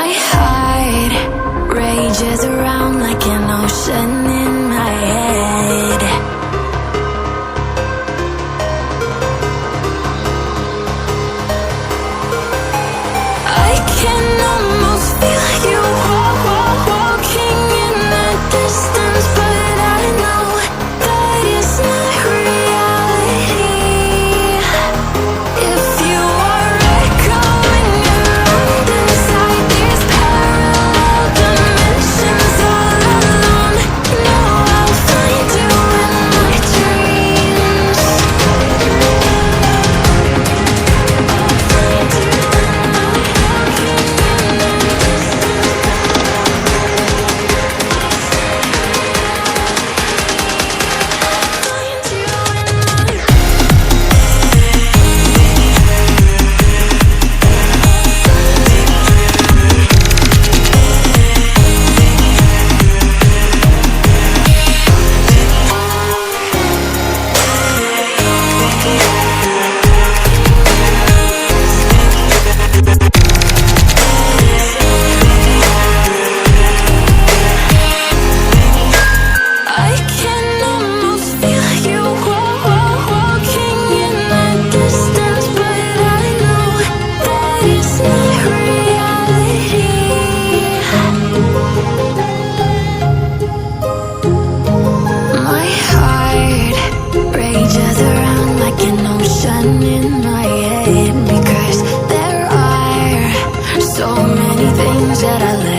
My heart rages around like an ocean in my head. I can almost feel you walking in the distance, but I know that it's not reality. If you are echoing around inside these parallel dimensions all alone, know I'll find you in my dreams. I'll find you in my walking in the I can almost feel you walking in the distance, but I know that it's not reality. My heart rages around like an ocean in my head, because there are so many things that I love